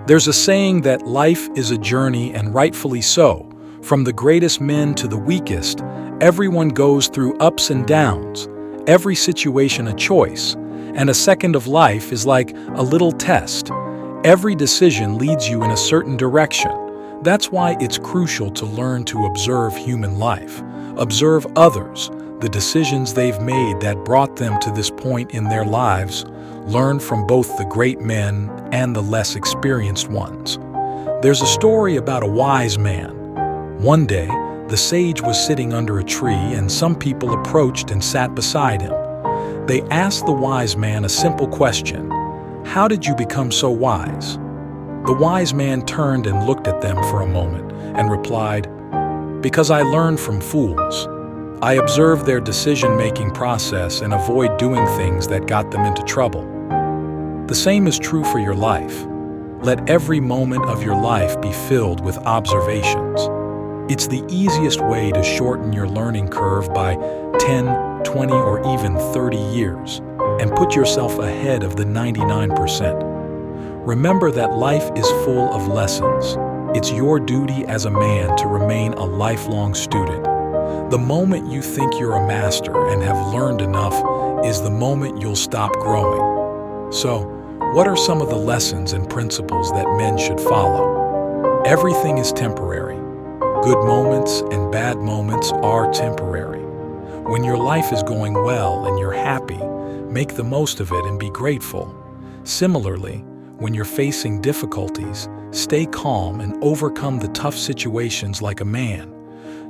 There's a saying that life is a journey, and rightfully so. From the greatest men to the weakest, everyone goes through ups and downs, every situation a choice, and a second of life is like a little test. Every decision leads you in a certain direction. That's why it's crucial to learn to observe human life, observe others, the decisions they've made that brought them to this point in their lives, learn from both the great men and the less experienced ones. There's a story about a wise man. One day, the sage was sitting under a tree and some people approached and sat beside him. They asked the wise man a simple question: "How did you become so wise?" The wise man turned and looked at them for a moment and replied, "Because I learned from fools. I observe their decision-making process and avoid doing things that got them into trouble." The same is true for your life. Let every moment of your life be filled with observations. It's the easiest way to shorten your learning curve by 10, 20, or even 30 years, and put yourself ahead of the 99%. Remember that life is full of lessons. It's your duty as a man to remain a lifelong student. The moment you think you're a master and have learned enough is the moment you'll stop growing. So, what are some of the lessons and principles that men should follow? Everything is temporary. Good moments and bad moments are temporary. When your life is going well and you're happy, make the most of it and be grateful. Similarly, when you're facing difficulties, stay calm and overcome the tough situations like a man.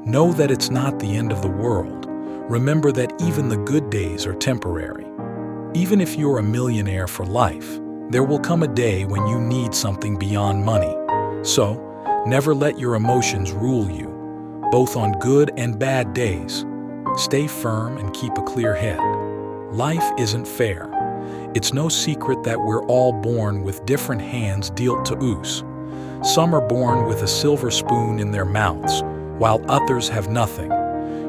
Know that it's not the end of the world. Remember that even the good days are temporary. Even if you're a millionaire for life, there will come a day when you need something beyond money. So, never let your emotions rule you, both on good and bad days. Stay firm and keep a clear head. Life isn't fair. It's no secret that we're all born with different hands dealt to us. Some are born with a silver spoon in their mouths, while others have nothing.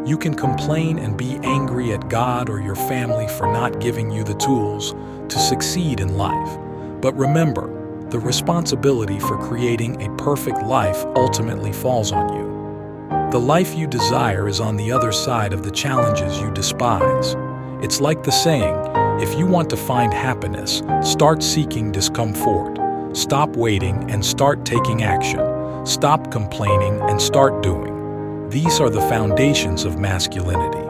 You can complain and be angry at God or your family for not giving you the tools to succeed in life. But remember, the responsibility for creating a perfect life ultimately falls on you. The life you desire is on the other side of the challenges you despise. It's like the saying, if you want to find happiness, start seeking discomfort. Stop waiting and start taking action. Stop complaining and start doing. These are the foundations of masculinity.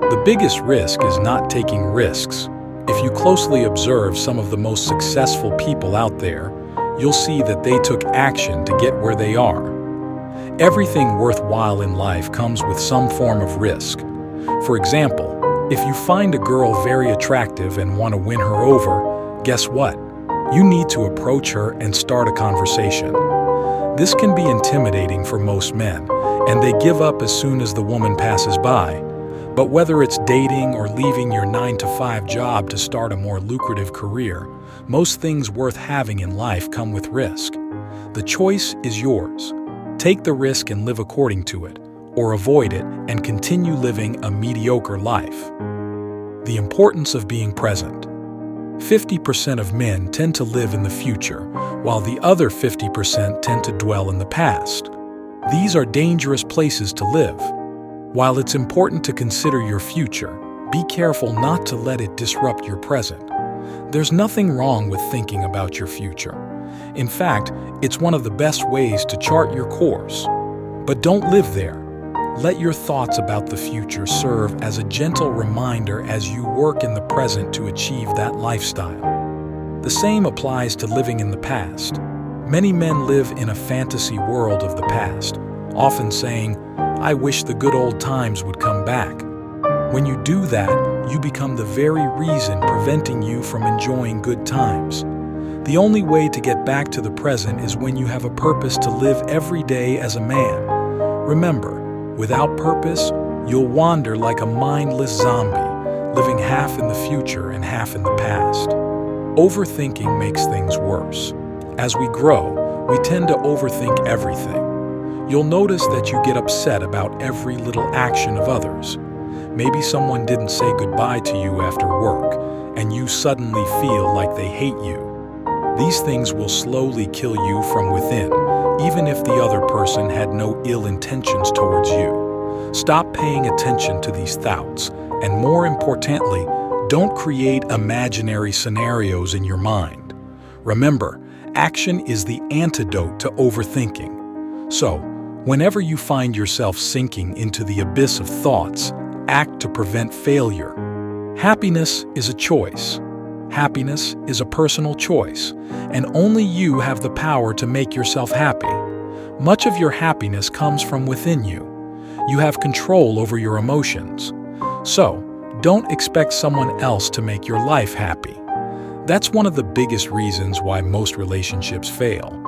The biggest risk is not taking risks. If you closely observe some of the most successful people out there, you'll see that they took action to get where they are. Everything worthwhile in life comes with some form of risk. For example, if you find a girl very attractive and want to win her over, guess what? You need to approach her and start a conversation. This can be intimidating for most men, and they give up as soon as the woman passes by. But whether it's dating or leaving your 9-to-5 job to start a more lucrative career, most things worth having in life come with risk. The choice is yours. Take the risk and live according to it, or avoid it and continue living a mediocre life. The importance of being present. 50% of men tend to live in the future, while the other 50% tend to dwell in the past. These are dangerous places to live. While it's important to consider your future, be careful not to let it disrupt your present. There's nothing wrong with thinking about your future. In fact, it's one of the best ways to chart your course. But don't live there. Let your thoughts about the future serve as a gentle reminder as you work in the present to achieve that lifestyle. The same applies to living in the past. Many men live in a fantasy world of the past, often saying, "I wish the good old times would come back." When you do that, you become the very reason preventing you from enjoying good times. The only way to get back to the present is when you have a purpose to live every day as a man. Remember, without purpose, you'll wander like a mindless zombie, living half in the future and half in the past. Overthinking makes things worse. As we grow, we tend to overthink everything. You'll notice that you get upset about every little action of others. Maybe someone didn't say goodbye to you after work, and you suddenly feel like they hate you. These things will slowly kill you from within, even if the other person had no ill intentions towards you. Stop paying attention to these thoughts, and more importantly, don't create imaginary scenarios in your mind. Remember, action is the antidote to overthinking. So, whenever you find yourself sinking into the abyss of thoughts, act to prevent failure. Happiness is a choice. Happiness is a personal choice, and only you have the power to make yourself happy. Much of your happiness comes from within you. You have control over your emotions. So, don't expect someone else to make your life happy. That's one of the biggest reasons why most relationships fail.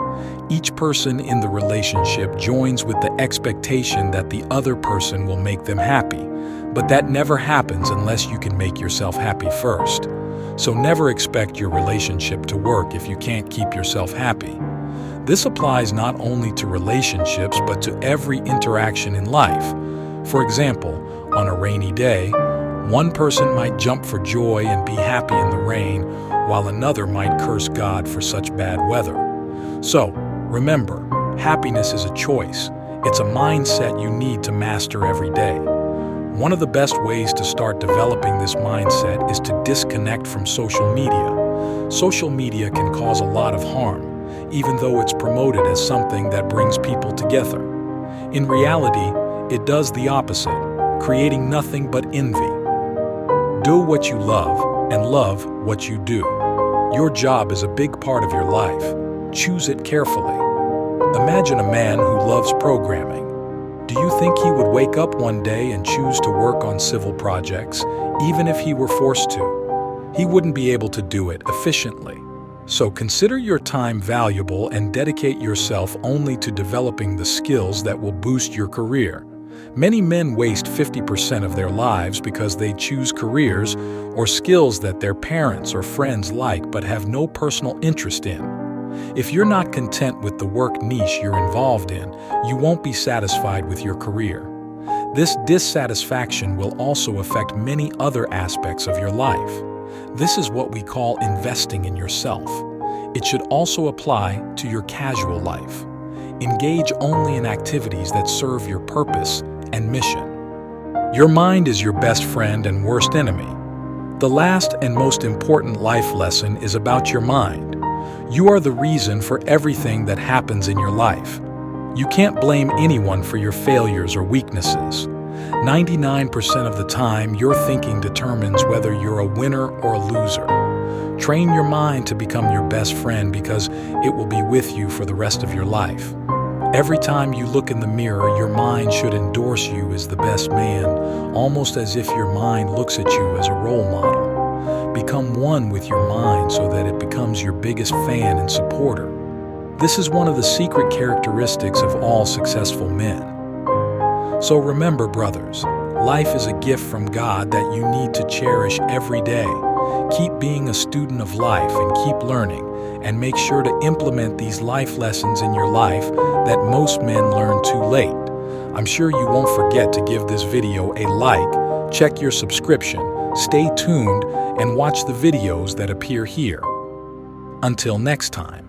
Each person in the relationship joins with the expectation that the other person will make them happy, but that never happens unless you can make yourself happy first. So never expect your relationship to work if you can't keep yourself happy. This applies not only to relationships but to every interaction in life. For example, on a rainy day, one person might jump for joy and be happy in the rain, while another might curse God for such bad weather. So, remember, happiness is a choice. It's a mindset you need to master every day. One of the best ways to start developing this mindset is to disconnect from social media. Social media can cause a lot of harm, even though it's promoted as something that brings people together. In reality, it does the opposite, creating nothing but envy. Do what you love and love what you do. Your job is a big part of your life. Choose it carefully. Imagine a man who loves programming. Do you think he would wake up one day and choose to work on civil projects, even if he were forced to? He wouldn't be able to do it efficiently. So consider your time valuable and dedicate yourself only to developing the skills that will boost your career. Many men waste 50% of their lives because they choose careers or skills that their parents or friends like but have no personal interest in. If you're not content with the work niche you're involved in, you won't be satisfied with your career. This dissatisfaction will also affect many other aspects of your life. This is what we call investing in yourself. It should also apply to your casual life. Engage only in activities that serve your purpose and mission. Your mind is your best friend and worst enemy. The last and most important life lesson is about your mind. You are the reason for everything that happens in your life. You can't blame anyone for your failures or weaknesses. 99% of the time, your thinking determines whether you're a winner or a loser. Train your mind to become your best friend because it will be with you for the rest of your life. Every time you look in the mirror, your mind should endorse you as the best man, almost as if your mind looks at you as a role model. Become one with your mind so that it becomes your biggest fan and supporter. This is one of the secret characteristics of all successful men. So remember, brothers, life is a gift from God that you need to cherish every day. Keep being a student of life and keep learning, and make sure to implement these life lessons in your life that most men learn too late. I'm sure you won't forget to give this video a like, check your subscription, stay tuned, and watch the videos that appear here. Until next time.